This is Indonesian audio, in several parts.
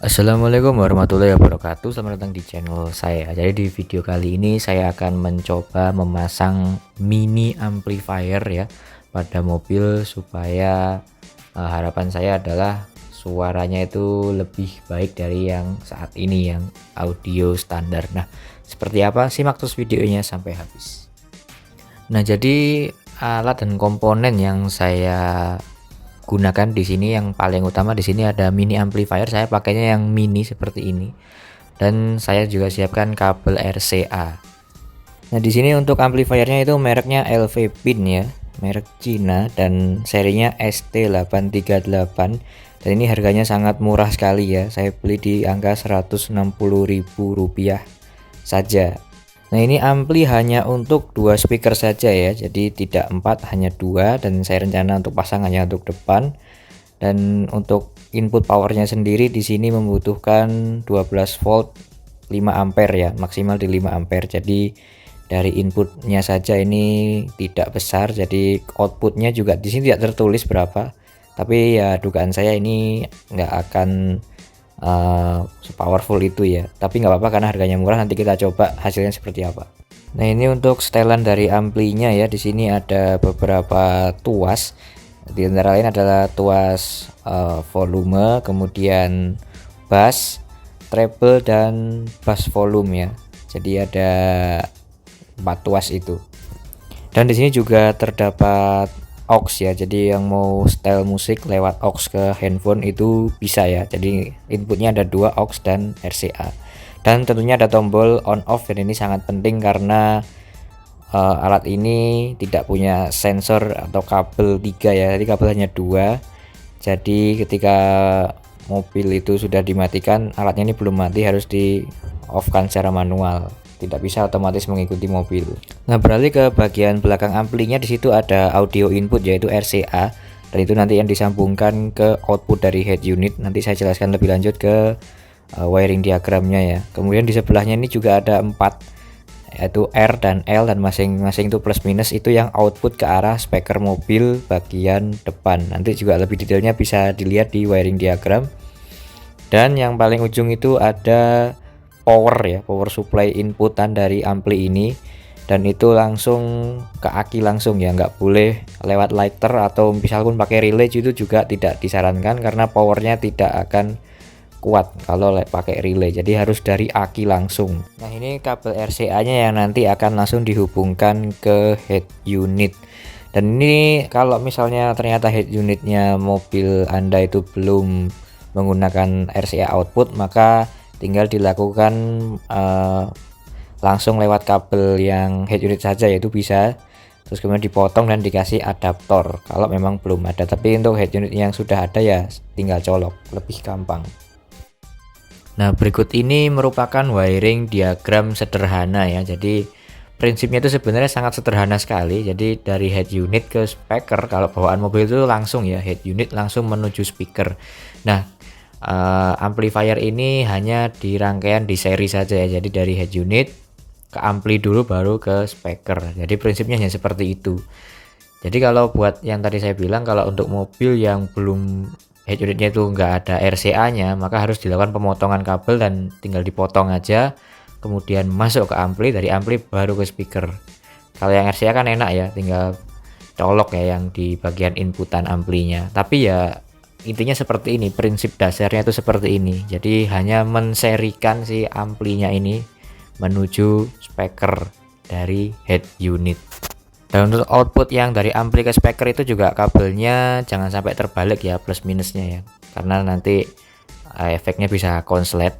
Assalamualaikum warahmatullahi wabarakatuh. Selamat datang di channel saya. Jadi di video kali ini saya akan mencoba memasang mini amplifier ya pada mobil supaya harapan saya adalah suaranya itu lebih baik dari yang saat ini yang audio standar. Nah, seperti apa? Simak terus videonya sampai habis. Nah, jadi alat dan komponen yang saya gunakan di sini yang paling utama di sini ada mini amplifier. Saya pakainya yang mini seperti ini. Dan saya juga siapkan kabel RCA. Nah, di sini untuk amplifiernya itu mereknya LV Pin ya, merek Cina dan serinya ST838. Dan ini harganya sangat murah sekali ya. Saya beli di angka Rp160.000 saja. Nah, ini ampli hanya untuk 2 speaker saja ya, jadi tidak 4, hanya 2, dan saya rencana untuk pasang hanya untuk depan. Dan untuk input powernya sendiri di sini membutuhkan 12 volt 5 ampere ya, maksimal di 5 ampere. Jadi dari inputnya saja ini tidak besar, jadi outputnya juga di sini tidak tertulis berapa. Tapi ya dugaan saya ini nggak akan sepowerful itu ya, tapi nggak apa-apa karena harganya murah. Nanti kita coba hasilnya seperti apa. Nah, ini untuk setelan dari amplinya ya. Di sini ada beberapa tuas, di antara lain adalah tuas volume, kemudian bass, treble, dan bass volume ya. Jadi ada 4 tuas itu. Dan di sini juga terdapat aux ya, jadi yang mau setel musik lewat aux ke handphone itu bisa ya. Jadi inputnya ada 2 aux dan RCA, dan tentunya ada tombol on off, dan ini sangat penting karena alat ini tidak punya sensor atau kabel 3 ya, jadi kabel hanya 2. Jadi ketika mobil itu sudah dimatikan, alatnya ini belum mati, harus di off kan secara manual, tidak bisa otomatis mengikuti mobil. Nah, beralih ke bagian belakang amplinya, di situ ada audio input yaitu RCA, dan itu nanti yang disambungkan ke output dari head unit. Nanti saya jelaskan lebih lanjut ke wiring diagramnya ya. Kemudian di sebelahnya ini juga ada 4, yaitu R dan L, dan masing-masing itu plus minus, itu yang output ke arah speaker mobil bagian depan. Nanti juga lebih detailnya bisa dilihat di wiring diagram. Dan yang paling ujung itu ada power ya, power supply inputan dari ampli ini, dan itu langsung ke aki langsung ya, nggak boleh lewat lighter atau misalkan pakai relay, itu juga tidak disarankan karena powernya tidak akan kuat kalau pakai relay. Jadi harus dari aki langsung. Nah, ini kabel RCA nya yang nanti akan langsung dihubungkan ke head unit. Dan ini kalau misalnya ternyata head unitnya mobil Anda itu belum menggunakan RCA output, maka tinggal dilakukan langsung lewat kabel yang head unit saja, yaitu bisa, terus kemudian dipotong dan dikasih adaptor kalau memang belum ada. Tapi untuk head unit yang sudah ada ya tinggal colok, lebih gampang. Nah, berikut ini merupakan wiring diagram sederhana ya. Jadi prinsipnya itu sebenarnya sangat sederhana sekali. Jadi dari head unit ke speaker, kalau bawaan mobil itu langsung ya, head unit langsung menuju speaker. Nah, amplifier ini hanya di rangkaian di seri saja ya. Jadi dari head unit ke ampli dulu baru ke speaker. Jadi prinsipnya hanya seperti itu. Jadi kalau buat yang tadi saya bilang, kalau untuk mobil yang belum head unitnya itu nggak ada RCA nya, maka harus dilakukan pemotongan kabel dan tinggal dipotong aja, kemudian masuk ke ampli, dari ampli baru ke speaker. Kalau yang RCA kan enak ya, tinggal colok ya yang di bagian inputan amplinya. Tapi ya intinya seperti ini, prinsip dasarnya itu seperti ini. Jadi hanya menserikan si amplinya ini menuju speaker dari head unit. Dan untuk output yang dari ampli ke speaker itu juga kabelnya jangan sampai terbalik ya, plus minusnya ya, karena nanti efeknya bisa konslet.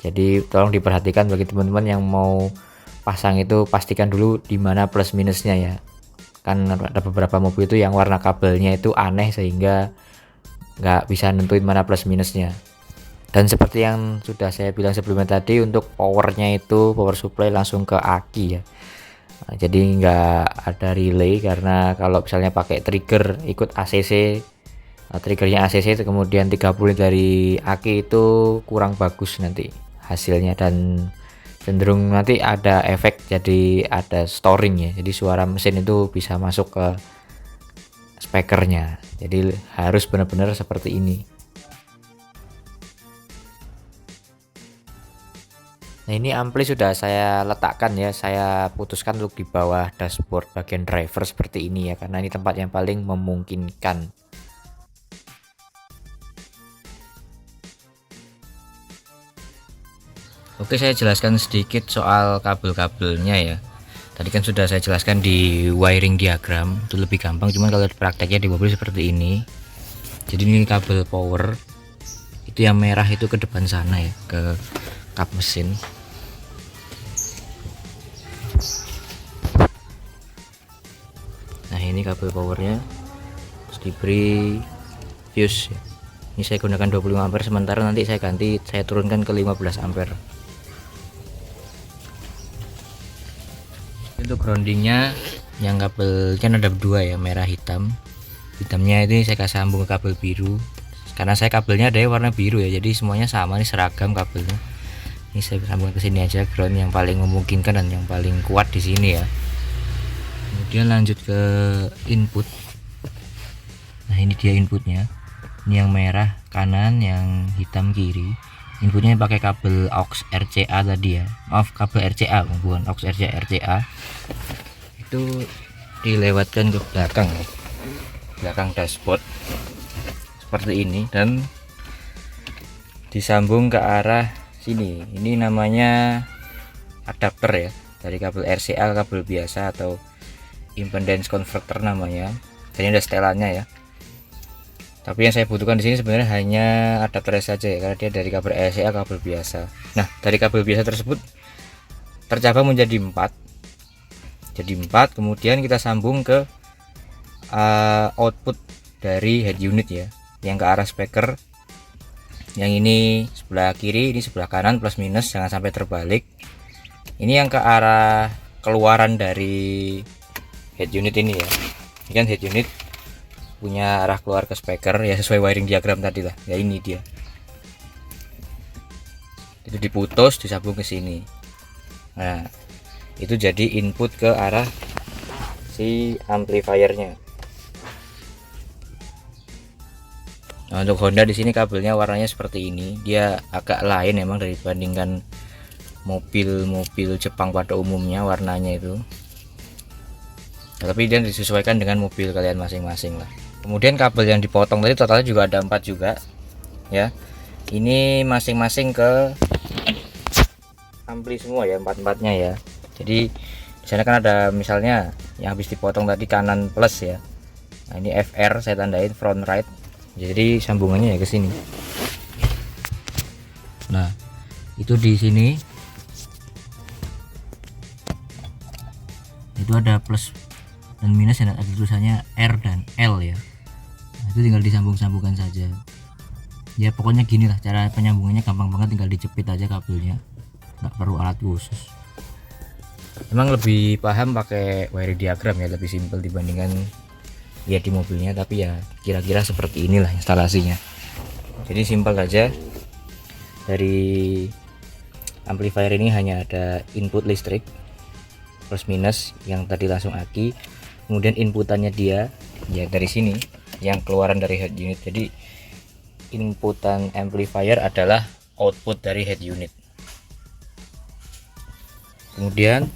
Jadi tolong diperhatikan bagi teman-teman yang mau pasang itu, pastikan dulu di mana plus minusnya ya. Kan ada beberapa mobil itu yang warna kabelnya itu aneh sehingga nggak bisa nentuin mana plus minusnya. Dan seperti yang sudah saya bilang sebelumnya tadi, untuk powernya itu power supply langsung ke aki ya. Nah, jadi nggak ada relay, karena kalau misalnya pakai trigger ikut ACC, triggernya ACC itu kemudian 30 dari aki, itu kurang bagus nanti hasilnya, dan cenderung nanti ada efek, jadi ada storing ya, jadi suara mesin itu bisa masuk ke speakernya. Jadi harus benar-benar seperti ini. Nah, ini ampli sudah saya letakkan ya, saya putuskan untuk di bawah dashboard bagian driver seperti ini ya, karena ini tempat yang paling memungkinkan. Oke, saya jelaskan sedikit soal kabel-kabelnya ya. Tadi kan sudah saya jelaskan di wiring diagram, itu lebih gampang, cuman kalau prakteknya di mobil seperti ini. Jadi ini kabel power, itu yang merah itu ke depan sana ya, ke kap mesin. Nah, ini kabel powernya, terus diberi fuse ya. Ini saya gunakan 25 ampere, sementara nanti saya ganti, saya turunkan ke 15 ampere. Untuk groundingnya, yang kabel kan ada dua ya, merah hitam. Hitamnya ini saya kasih sambung ke kabel biru, karena saya kabelnya ada warna biru ya, jadi semuanya sama, ini seragam kabelnya. Ini saya sambung ke sini aja, ground yang paling memungkinkan dan yang paling kuat di sini ya. Kemudian lanjut ke input. Nah, ini dia inputnya, ini yang merah kanan, yang hitam kiri. Inputnya pakai kabel aux RCA tadi ya, maaf, kabel RCA bukan aux RCA. Itu dilewatkan ke belakang dashboard seperti ini dan disambung ke arah sini. Ini namanya adapter ya, dari kabel RCA ke kabel biasa atau impedance converter namanya. Dan ini ada setelannya ya. Tapi yang saya butuhkan di sini sebenarnya hanya adapter saja ya, karena dia dari kabel RCA ke kabel biasa. Nah, dari kabel biasa tersebut tercabang menjadi 4. Jadi 4, kemudian kita sambung ke output dari head unit ya, yang ke arah speaker. Yang ini sebelah kiri, ini sebelah kanan, plus minus, jangan sampai terbalik. Ini yang ke arah keluaran dari head unit ini ya. Ini kan head unit punya arah keluar ke speaker ya, sesuai wiring diagram tadi lah ya. Ini dia, itu diputus, disambung ke sini. Nah, itu jadi input ke arah si amplifiernya. Nah, untuk Honda di sini kabelnya warnanya seperti ini, dia agak lain memang dibandingkan mobil-mobil Jepang pada umumnya warnanya itu. Nah, tapi dia disesuaikan dengan mobil kalian masing-masing lah. Kemudian kabel yang dipotong tadi totalnya juga ada 4 juga ya. Ini masing-masing ke ampli semua ya, 4-4-nya ya. Jadi di sana kan ada misalnya yang habis dipotong tadi kanan plus ya. Nah, ini FR saya tandain front right. Jadi sambungannya ya ke sini. Nah, itu di sini itu ada plus dan minus yang ada tulisannya R dan L ya. Nah, itu tinggal disambung-sambungkan saja ya. Pokoknya gini lah cara penyambungannya, gampang banget, tinggal dijepit aja kabelnya, nggak perlu alat khusus. Emang lebih paham pakai wiring diagram ya, lebih simpel dibandingkan ya di mobilnya, tapi ya kira-kira seperti inilah instalasinya. Jadi simpel aja. Dari amplifier ini hanya ada input listrik plus minus yang tadi langsung aki, kemudian inputannya dia ya dari sini, yang keluaran dari head unit. Jadi inputan amplifier adalah output dari head unit. Kemudian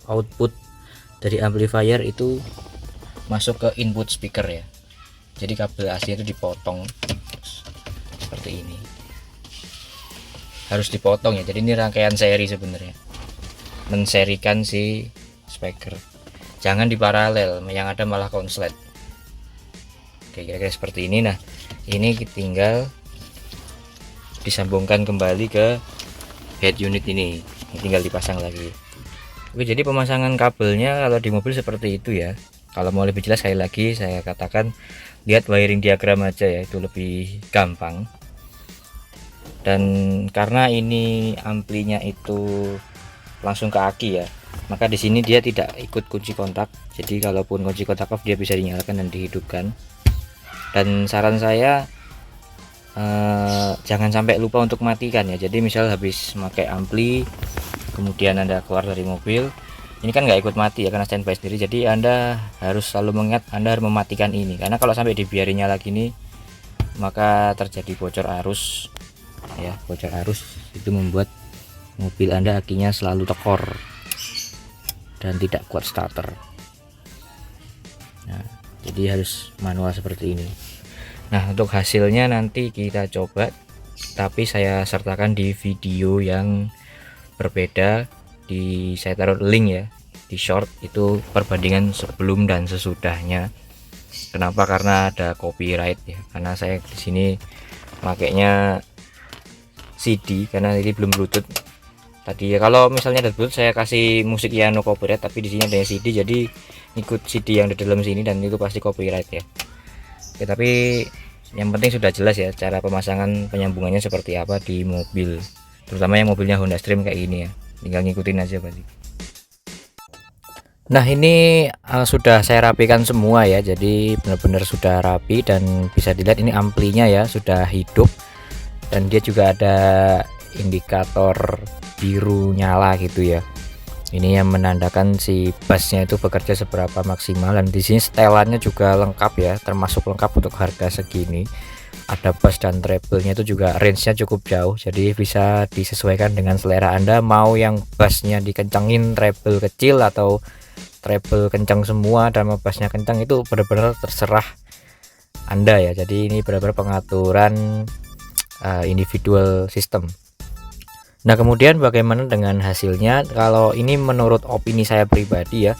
output dari amplifier itu masuk ke input speaker ya. Jadi kabel AC itu dipotong seperti ini, harus dipotong ya. Jadi ini rangkaian seri sebenarnya, menserikan si speaker, jangan diparalel, yang ada malah konslet. Oke, kira-kira seperti ini. Nah, ini tinggal disambungkan kembali ke head unit ini tinggal dipasang lagi. Oke, jadi pemasangan kabelnya kalau di mobil seperti itu ya. Kalau mau lebih jelas sekali lagi saya katakan lihat wiring diagram aja ya, itu lebih gampang. Dan karena ini amplinya itu langsung ke aki ya, maka di sini dia tidak ikut kunci kontak. Jadi kalaupun kunci kontak off dia bisa dinyalakan dan dihidupkan. Dan saran saya jangan sampai lupa untuk matikan ya. Jadi misal habis pakai ampli kemudian Anda keluar dari mobil, ini kan nggak ikut mati ya karena standby sendiri. Jadi Anda harus selalu mengingat Anda harus mematikan ini, karena kalau sampai dibiarin nyala gini maka terjadi bocor arus ya. Bocor arus itu membuat mobil Anda akinya selalu tekor dan tidak kuat starter. Nah, jadi harus manual seperti ini. Nah, untuk hasilnya nanti kita coba, tapi saya sertakan di video yang berbeda. Saya taruh link ya di short, itu perbandingan sebelum dan sesudahnya. Kenapa? Karena ada copyright ya, karena saya di sini makainya CD karena ini belum Bluetooth. Tadi ya kalau misalnya ada Bluetooth saya kasih musik ya no copyright, tapi di sini ada CD, jadi ikut CD yang di dalam sini dan itu pasti copyright ya. Oke, tapi yang penting sudah jelas ya cara pemasangan penyambungannya seperti apa di mobil, terutama yang mobilnya Honda Stream kayak gini ya, tinggal ngikutin aja berarti. Nah, ini sudah saya rapikan semua ya, jadi benar-benar sudah rapi dan bisa dilihat ini amplinya ya sudah hidup, dan dia juga ada indikator biru nyala gitu ya. Ini yang menandakan si bassnya itu bekerja seberapa maksimal, dan di sini setelannya juga lengkap ya, termasuk lengkap untuk harga segini. Ada bass dan treble-nya itu juga range-nya cukup jauh, jadi bisa disesuaikan dengan selera Anda, mau yang bassnya dikencengin, treble kecil atau treble kencang semua dan bassnya kencang, itu benar-benar terserah Anda ya. Jadi ini benar-benar pengaturan individual system. Nah, kemudian bagaimana dengan hasilnya? Kalau ini menurut opini saya pribadi ya,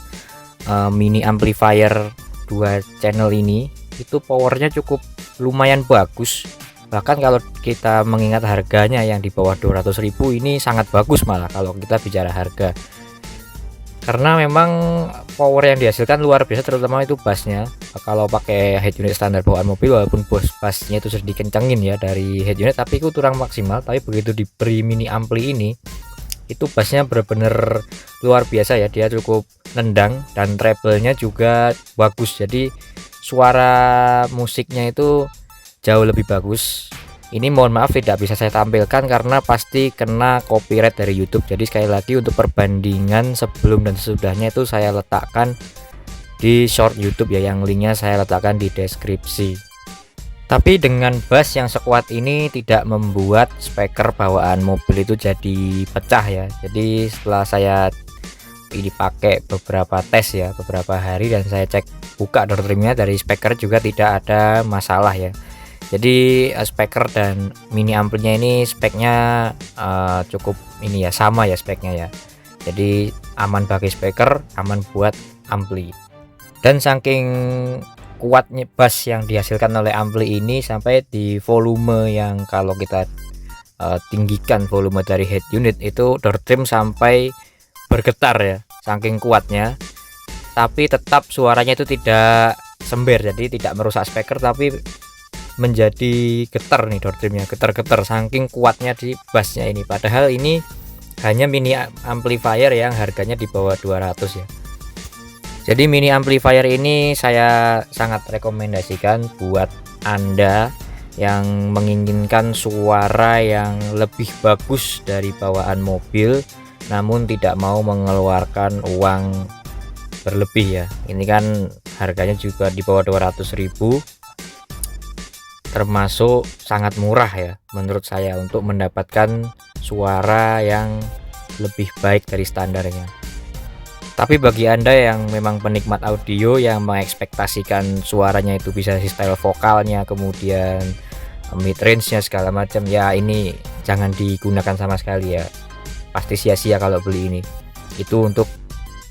mini amplifier 2 channel ini itu powernya cukup lumayan bagus. Bahkan kalau kita mengingat harganya yang di bawah 200.000, ini sangat bagus malah kalau kita bicara harga. Karena memang power yang dihasilkan luar biasa, terutama itu bassnya. Kalau pakai head unit standar bawaan mobil, walaupun bassnya itu sudah dikencengin ya dari head unit, tapi itu kurang maksimal. Tapi begitu diberi mini ampli ini, itu bassnya benar-benar luar biasa ya, dia cukup nendang dan treble-nya juga bagus. Jadi suara musiknya itu jauh lebih bagus. Ini mohon maaf tidak bisa saya tampilkan karena pasti kena copyright dari YouTube. Jadi sekali lagi untuk perbandingan sebelum dan sesudahnya itu saya letakkan di short YouTube ya, yang linknya saya letakkan di deskripsi. Tapi dengan bass yang sekuat ini tidak membuat speaker bawaan mobil itu jadi pecah ya. Jadi setelah saya ini pakai beberapa tes ya, beberapa hari, dan saya cek buka door trimnya dari speaker juga tidak ada masalah ya. Jadi speaker dan mini amplinya ini speknya cukup ini ya, sama ya speknya ya. Jadi aman bagi speaker, aman buat ampli. Dan saking kuatnya bass yang dihasilkan oleh ampli ini sampai di volume yang kalau kita tinggikan volume dari head unit itu door trim sampai bergetar ya, saking kuatnya. Tapi tetap suaranya itu tidak sember, jadi tidak merusak speaker, tapi menjadi getar nih door trimnya, getar-getar saking kuatnya di bassnya ini. Padahal ini hanya mini amplifier yang harganya di bawah 200 ya. Jadi mini amplifier ini saya sangat rekomendasikan buat Anda yang menginginkan suara yang lebih bagus dari bawaan mobil namun tidak mau mengeluarkan uang berlebih ya. Ini kan harganya juga di bawah 200.000, termasuk sangat murah ya menurut saya untuk mendapatkan suara yang lebih baik dari standarnya. Tapi bagi Anda yang memang penikmat audio yang mengekspektasikan suaranya itu bisa di style vokalnya, kemudian mid range nya segala macam ya, ini jangan digunakan sama sekali ya, pasti sia-sia kalau beli ini. Itu untuk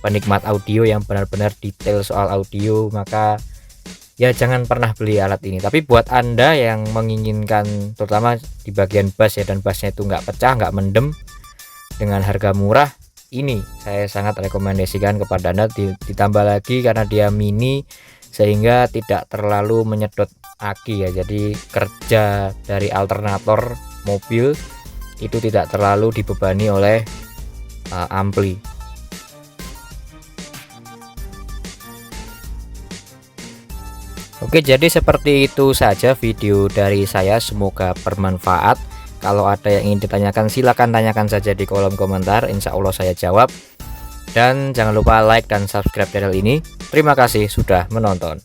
penikmat audio yang benar-benar detail soal audio, maka ya jangan pernah beli alat ini. Tapi buat Anda yang menginginkan terutama di bagian bass ya, dan bassnya itu nggak pecah, nggak mendem, dengan harga murah, ini saya sangat rekomendasikan kepada Anda. Ditambah lagi karena dia mini sehingga tidak terlalu menyedot aki ya, jadi kerja dari alternator mobil itu tidak terlalu dibebani oleh ampli. Oke, jadi seperti itu saja video dari saya, semoga bermanfaat. Kalau ada yang ingin ditanyakan silahkan tanyakan saja di kolom komentar, insya Allah saya jawab. Dan jangan lupa like dan subscribe channel ini. Terima kasih sudah menonton.